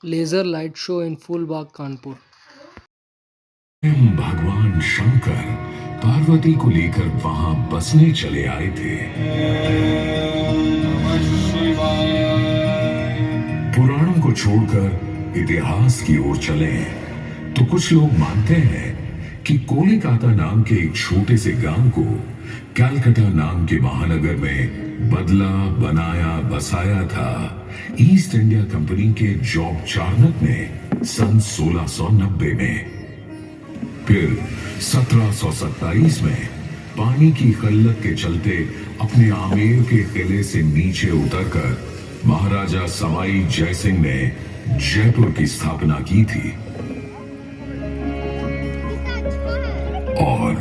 Laser light show in Fulbagh, Kanpur. भगवान शंकर पार्वती को लेकर वहां बसने चले आए थे। पुराणों को छोड़कर इतिहास की ओर चले तो कुछ लोग मानते हैं कि कोलिकाता नाम के एक छोटे से गांव को कलकत्ता नाम के महानगर में बदला, बनाया, बसाया था ईस्ट इंडिया कंपनी के जॉब चार्नक ने सन 1690 में। फिर 1727 में पानी की किल्लत के चलते अपने आमेर के किले से नीचे उतरकर महाराजा सवाई जयसिंह ने जयपुर की स्थापना की थी और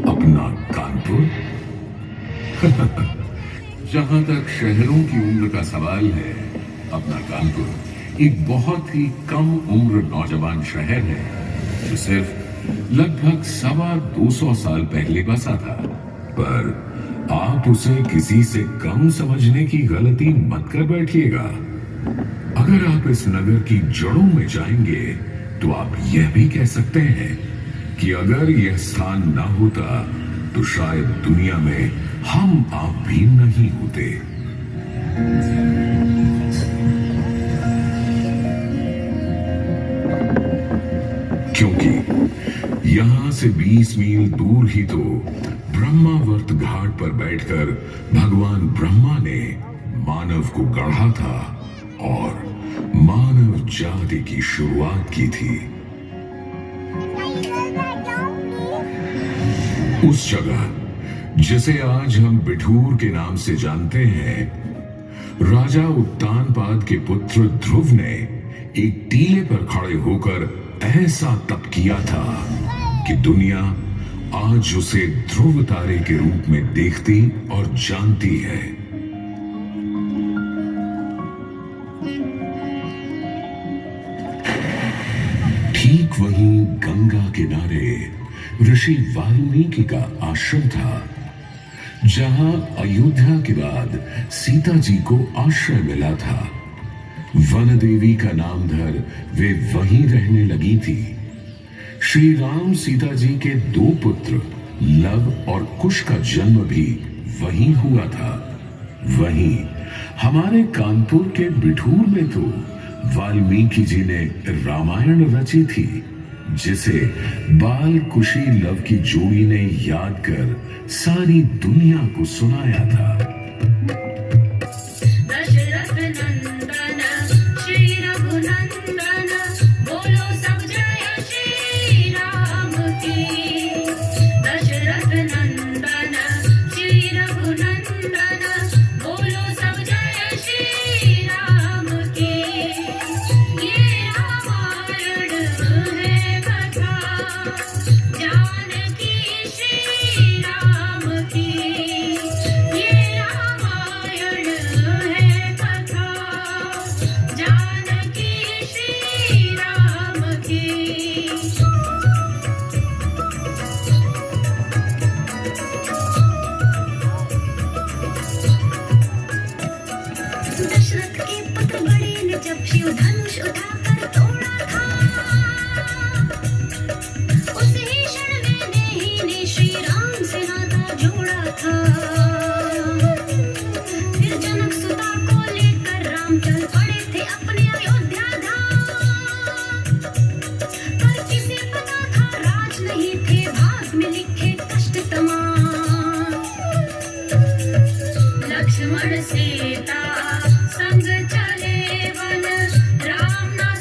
अपना कानपुर जहां तक शहरों की उम्र का सवाल है, अपना कानपुर एक बहुत ही कम उम्र नौजवान शहर है जो सिर्फ लगभग 225 साल पहले बसा था। पर आप उसे किसी से कम समझने की गलती मत कर बैठिएगा। अगर आप इस नगर की जड़ों में जाएंगे तो आप यह भी कह सकते हैं कि अगर यह स्थान ना होता तो शायद दुनिया में हम आप भी नहीं होते। क्योंकि यहां से 20 मील दूर ही तो ब्रह्मावर्त घाट पर बैठकर भगवान ब्रह्मा ने मानव को गढ़ा था और मानव जाति की शुरुआत की थी। उस जगह जिसे आज हम बिठूर के नाम से जानते हैं, राजा उत्तानपाद के पुत्र ध्रुव ने एक टीले पर खड़े होकर ऐसा तप किया था कि दुनिया आज उसे ध्रुव तारे के रूप में देखती और जानती है। ठीक वहीं गंगा किनारे ऋषि वाल्मीकि का आश्रम था, जहां अयोध्या के बाद सीता जी को आश्रय मिला था। वन देवी का नाम धर वे वहीं रहने लगी थी। श्री राम सीता जी के 2 पुत्र लव और कुश का जन्म भी वहीं हुआ था। वहीं हमारे कानपुर के बिठूर में तो वाल्मीकि जी ने रामायण रची थी, जिसे बाल कुशी लव की जोड़ी ने याद कर सारी दुनिया को सुनाया था। लक्ष्मण सीता संग चले वन, राम न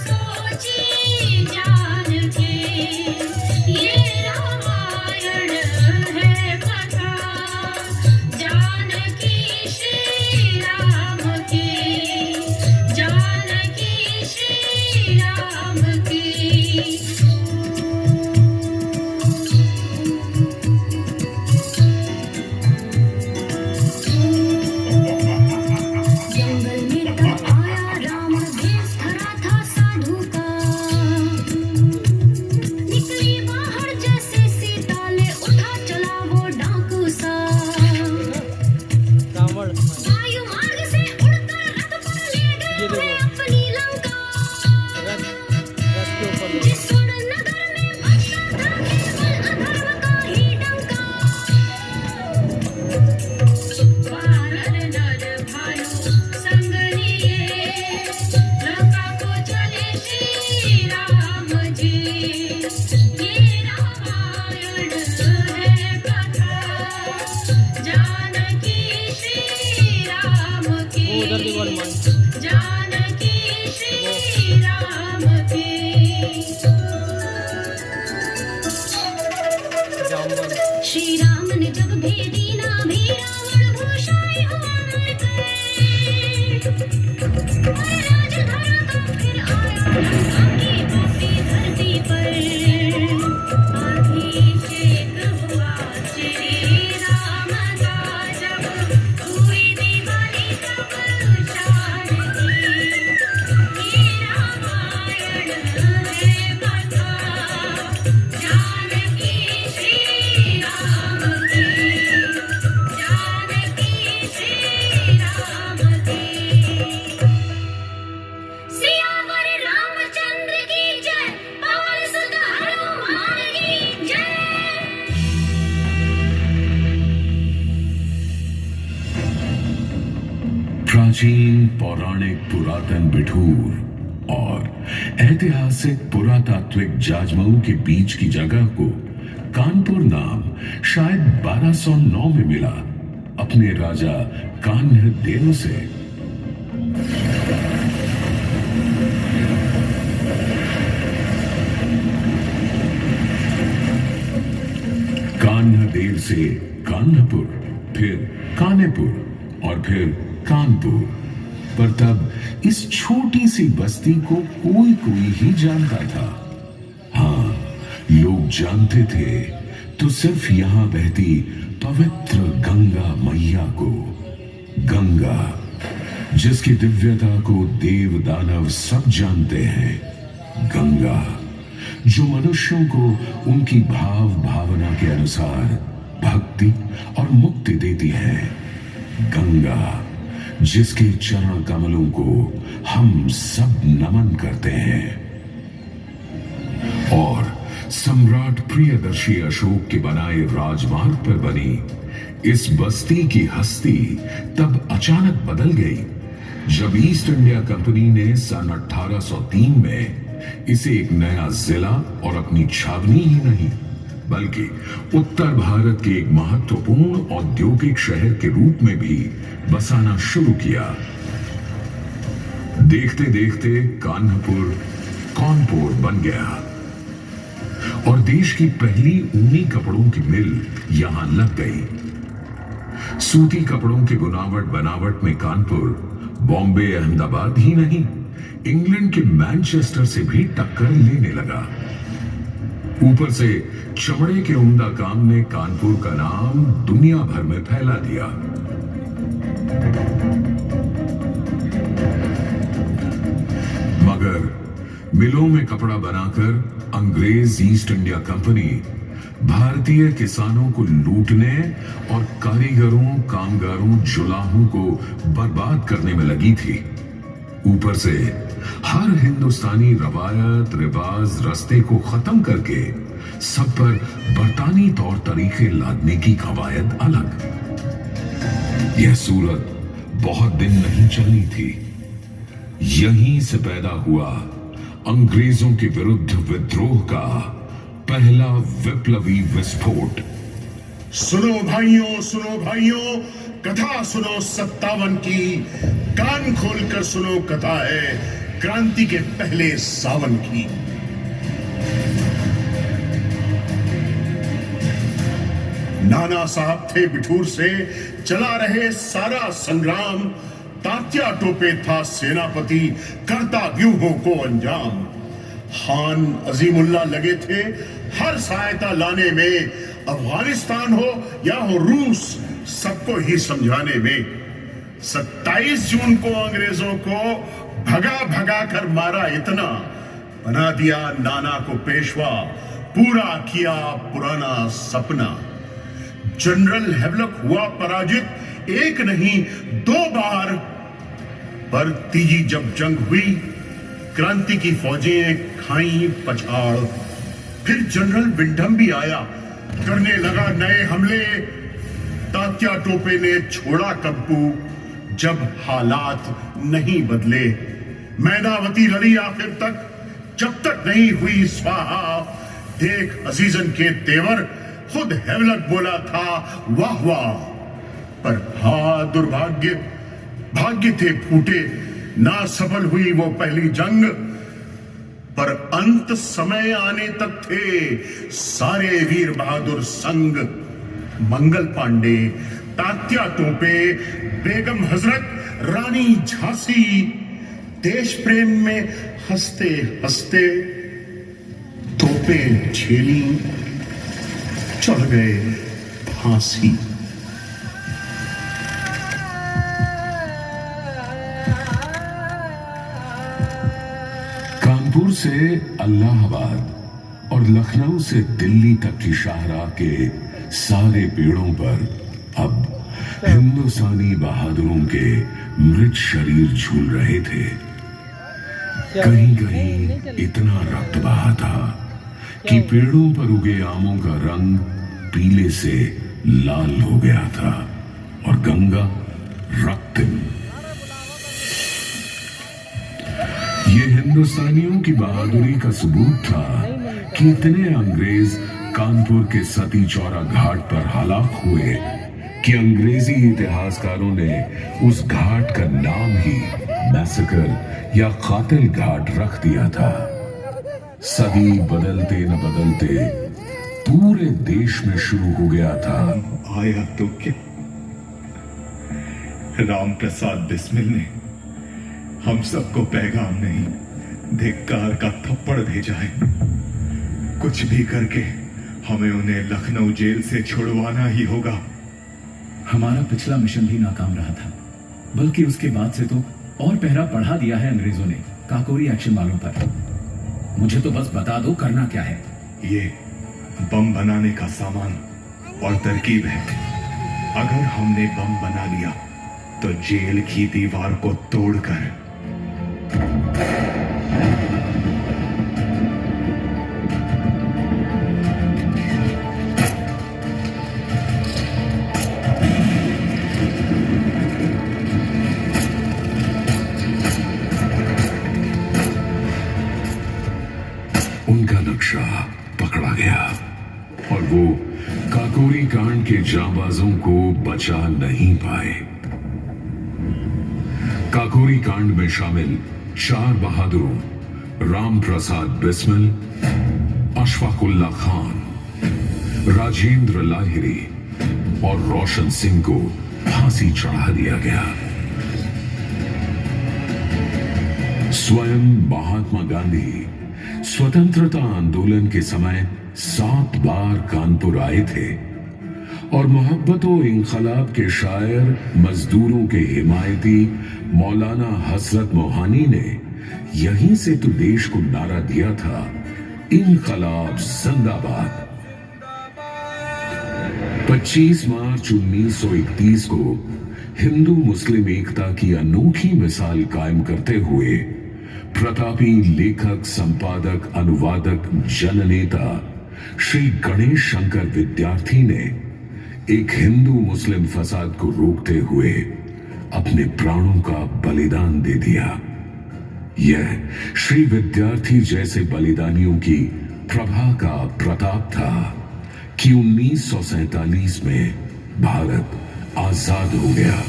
प्राचीन पौराणिक पुरातन बिठूर और ऐतिहासिक पुरातात्विक जाजमऊ के बीच की जगह को कानपुर नाम शायद 1209 में मिला अपने राजा कान्ह देव से। कान्ह देव से कान्हपुर, फिर कानेपुर और फिर कानपुर। पर तब इस छोटी सी बस्ती को कोई कोई ही जानता था। हाँ, लोग जानते थे तो सिर्फ यहां बहती पवित्र गंगा मैया को। गंगा जिसकी दिव्यता को देव दानव सब जानते हैं। गंगा जो मनुष्यों को उनकी भाव भावना के अनुसार भक्ति और मुक्ति देती है। गंगा जिसके चरण कमलों को हम सब नमन करते हैं। और सम्राट प्रियदर्शी अशोक के बनाए राजमार्ग पर बनी इस बस्ती की हस्ती तब अचानक बदल गई जब ईस्ट इंडिया कंपनी ने सन 1803 में इसे एक नया जिला और अपनी छावनी ही नहीं बल्कि उत्तर भारत के एक महत्वपूर्ण औद्योगिक शहर के रूप में भी बसाना शुरू किया। देखते देखते कान्हपुर कानपुर बन गया और देश की पहली ऊनी कपड़ों की मिल यहां लग गई। सूती कपड़ों के बुनावट बनावट में कानपुर बॉम्बे अहमदाबाद ही नहीं, इंग्लैंड के मैनचेस्टर से भी टक्कर लेने लगा। ऊपर से चमड़े के उम्दा काम ने कानपुर का नाम दुनिया भर में फैला दिया। मगर मिलों में कपड़ा बनाकर अंग्रेज ईस्ट इंडिया कंपनी भारतीय किसानों को लूटने और कारीगरों, कामगारों, जुलाहों को बर्बाद करने में लगी थी। ऊपर से हर हिंदुस्तानी रवायत, रिवाज, रस्ते को खत्म करके सब पर बरतानी तौर तरीके लादने की कवायद अलग। यह सूरत बहुत दिन नहीं चलनी थी। यहीं से पैदा हुआ अंग्रेजों के विरुद्ध विद्रोह का पहला विप्लवी विस्फोट। सुनो भाइयों, कथा सुनो 57 की। कान खोलकर सुनो, कथा है क्रांति के पहले सावन की। नाना साहब थे बिठूर से, चला रहे सारा संग्राम। तात्या टोपे था सेनापति, करता व्यूहों को अंजाम। खान अजीमुल्ला लगे थे हर सहायता लाने में, अफगानिस्तान हो या हो रूस, सबको ही समझाने में। 27 जून को अंग्रेजों को भगा भगा कर मारा इतना, बना दिया नाना को पेशवा, पूरा किया पुराना सपना। जनरल हेवलक हुआ पराजित एक नहीं 2 बार, पर तीजी जब जंग हुई क्रांति की फौजें खाई पछाड़। फिर जनरल विंडम भी आया, करने लगा नए हमले। तात्या टोपे ने छोड़ा कब्बू जब हालात नहीं बदले। मैनावती लड़ी आखिर तक, जब तक नहीं हुई स्वाहा। देख अजीजन के तेवर, खुद हेवलक बोला था वाह वाह। पर दुर्भाग्य, भाग्य थे फूटे, ना सफल हुई वो पहली जंग। पर अंत समय आने तक थे सारे वीर बहादुर संग। मंगल पांडे, तात्या टोपे, बेगम हजरत, रानी झांसी, देश प्रेम में हंसते हंसते तोपें झेली, चढ़ गए फांसी। कानपुर से इलाहाबाद और लखनऊ से दिल्ली तक की शाहराह के सारे पेड़ों पर अब हिंदुस्तानी बहादुरों के मृत शरीर झूल रहे थे। कहीं कहीं इतना रक्त बहा था कि पेड़ों पर उगे आमों का रंग पीले से लाल हो गया था और गंगा रक्तिम ये हिंदुस्तानियों की बहादुरी का सबूत था कि इतने अंग्रेज कानपुर के सती चौरा घाट पर हलाक हुए कि अंग्रेजी इतिहासकारों ने उस घाट का नाम ही मैसेकर या कातिल घाट रख दिया था। सदी बदलते न बदलते पूरे देश में शुरू हो गया था। आया तो क्या, राम प्रसाद बिस्मिल ने हम सबको पैगाम नहीं, धिक्कार का थप्पड़ भेजा है। कुछ भी करके हमें उन्हें लखनऊ जेल से छुड़वाना ही होगा। हमारा पिछला मिशन भी नाकाम रहा था, बल्कि उसके बाद से तो और पहरा बढ़ा दिया है अंग्रेजों ने काकोरी एक्शन वालों पर। मुझे तो बस बता दो करना क्या है। ये बम बनाने का सामान और तरकीब है। अगर हमने बम बना लिया तो जेल की दीवार को तोड़कर उनका नक्शा पकड़ा गया और वो काकोरी कांड के जांबाजों को बचा नहीं पाए। काकोरी कांड में शामिल 4 बहादुरों राम प्रसाद बिस्मिल, अशफाकुल्ला खान, राजेंद्र लाहिरी और रोशन सिंह को फांसी चढ़ा दिया गया। स्वयं महात्मा गांधी स्वतंत्रता आंदोलन के समय 7 बार कानपुर आए थे और मोहब्बत-ओ-इंकलाब के शायर मजदूरों के हिमायती मौलाना हसरत मोहानी ने यहीं से तो देश को नारा दिया था, इंकलाब जिंदाबाद। 25 मार्च 1931 को हिंदू मुस्लिम एकता की अनोखी मिसाल कायम करते हुए प्रतापी लेखक, संपादक, अनुवादक, जननेता श्री गणेश शंकर विद्यार्थी ने एक हिंदू मुस्लिम फसाद को रोकते हुए अपने प्राणों का बलिदान दे दिया। यह श्री विद्यार्थी जैसे बलिदानियों की प्रभा का प्रताप था कि 1947 में भारत आजाद हो गया।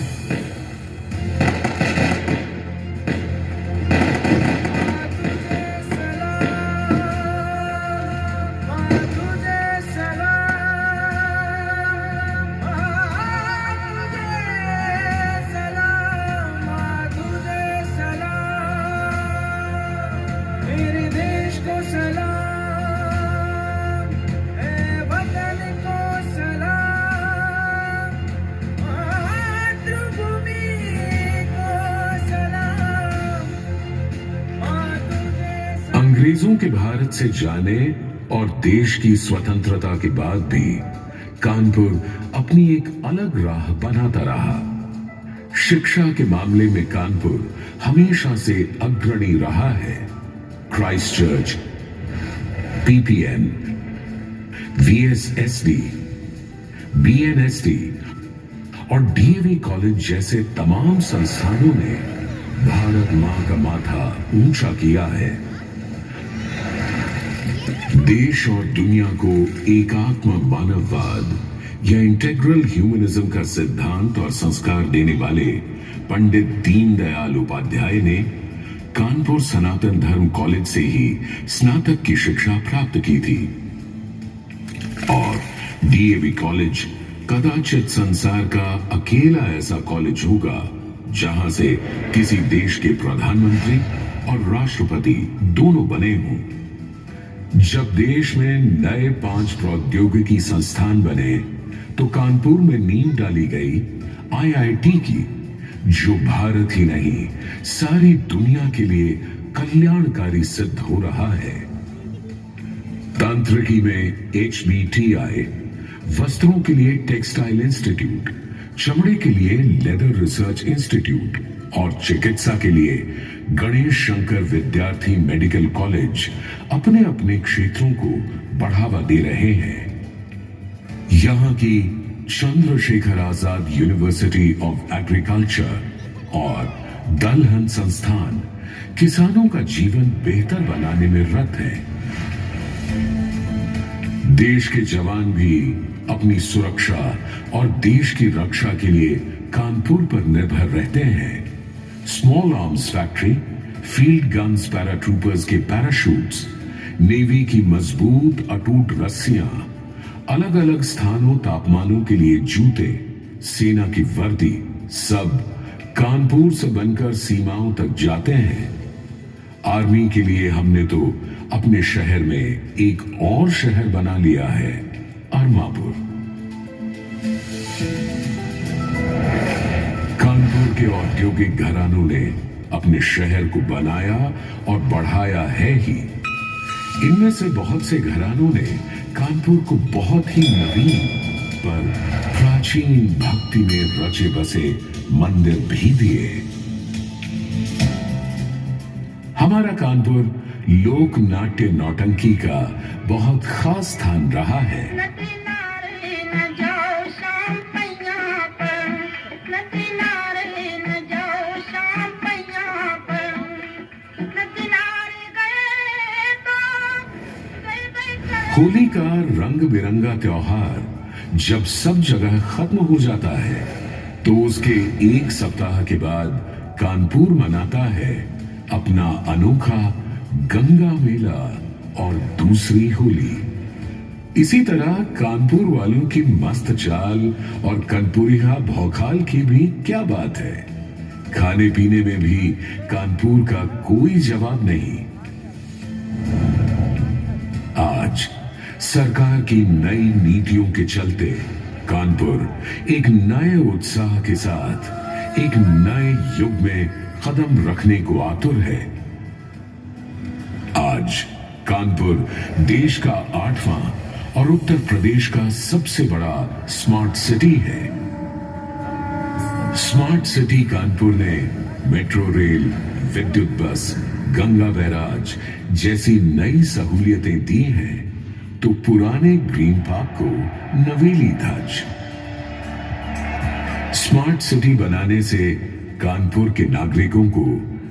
अंग्रेजों के भारत से जाने और देश की स्वतंत्रता के बाद भी कानपुर अपनी एक अलग राह बनाता रहा। शिक्षा के मामले में कानपुर हमेशा से अग्रणी रहा है। क्राइस्ट चर्च, पीपीएन, वीएसएसडी, बीएनएसडी और डीएवी कॉलेज जैसे तमाम संस्थानों ने भारत मां का माथा ऊंचा किया है। देश और दुनिया को एकात्म मानववाद या इंटेग्रल ह्यूमनिज्म का सिद्धांत और संस्कार देने वाले पंडित दीनदयाल उपाध्याय ने कानपुर सनातन धर्म कॉलेज से ही स्नातक की शिक्षा प्राप्त की थी और डीएवी कॉलेज कदाचित संसार का अकेला ऐसा कॉलेज होगा जहां से किसी देश के प्रधानमंत्री और राष्ट्रपति दोनों बने हों। जब देश में नए 5 प्रौद्योगिकी संस्थान बने तो कानपुर में नींव डाली गई आईआईटी की, जो भारत ही नहीं सारी दुनिया के लिए कल्याणकारी सिद्ध हो रहा है। तांत्रिकी में HBTI, वस्त्रों के लिए टेक्सटाइल इंस्टीट्यूट, चमड़े के लिए लेदर रिसर्च इंस्टीट्यूट और चिकित्सा के लिए गणेश शंकर विद्यार्थी मेडिकल कॉलेज अपने अपने क्षेत्रों को बढ़ावा दे रहे हैं। यहां की Chandrashekhar Azad university of agriculture और दलहन संस्थान किसानों का जीवन बेहतर बनाने में रत है। देश के जवान भी अपनी सुरक्षा और देश की रक्षा के लिए कानपुर पर निर्भर रहते हैं। Small arms factory, field guns paratroopers के पैराशूट्स, नेवी की मजबूत अटूट रस्सियां, अलग अलग स्थानों तापमानों के लिए जूते, सेना की वर्दी, सब कानपुर से बनकर सीमाओं तक जाते हैं। आर्मी के लिए हमने तो अपने शहर में एक और शहर बना लिया है, अरमापुर। कानपुर के औद्योगिक घरानों ने अपने शहर को बनाया और बढ़ाया है ही। इनमें से बहुत से घरानों ने कानपुर को बहुत ही नवीन पर प्राचीन भक्ति में रचे बसे मंदिर भी दिए। हमारा कानपुर लोक नाट्य नौटंकी का बहुत खास स्थान रहा है। होली का रंग बिरंगा त्योहार जब सब जगह खत्म हो जाता है तो उसके एक सप्ताह के बाद कानपुर मनाता है अपना अनोखा गंगा मेला और दूसरी होली। इसी तरह कानपुर वालों की मस्त चाल और कनपुरिया भौकाल की भी क्या बात है। खाने पीने में भी कानपुर का कोई जवाब नहीं। आज सरकार की नई नीतियों के चलते कानपुर एक नए उत्साह के साथ एक नए युग में कदम रखने को आतुर है। आज कानपुर देश का 8वां और उत्तर प्रदेश का सबसे बड़ा स्मार्ट सिटी है। स्मार्ट सिटी कानपुर ने मेट्रो रेल, विद्युत बस, गंगा बैराज जैसी नई सहूलियतें दी हैं तो पुराने ग्रीन पार्क को नवेली धज। स्मार्ट सिटी बनाने से कानपुर के नागरिकों को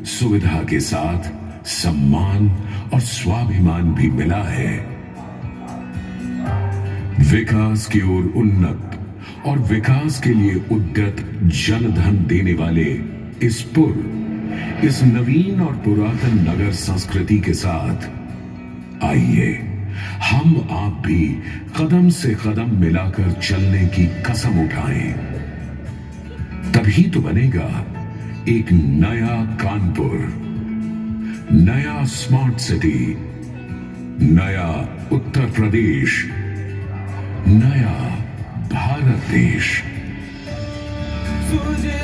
सुविधा के साथ सम्मान और स्वाभिमान भी मिला है। विकास की ओर उन्नत और विकास के लिए उद्यत जनधन देने वाले इस इस नवीन और पुरातन नगर संस्कृति के साथ आइए हम आप भी कदम से कदम मिलाकर चलने की कसम उठाएं। तभी तो बनेगा एक नया कानपुर, नया स्मार्ट सिटी, नया उत्तर प्रदेश, नया भारत देश। तुझे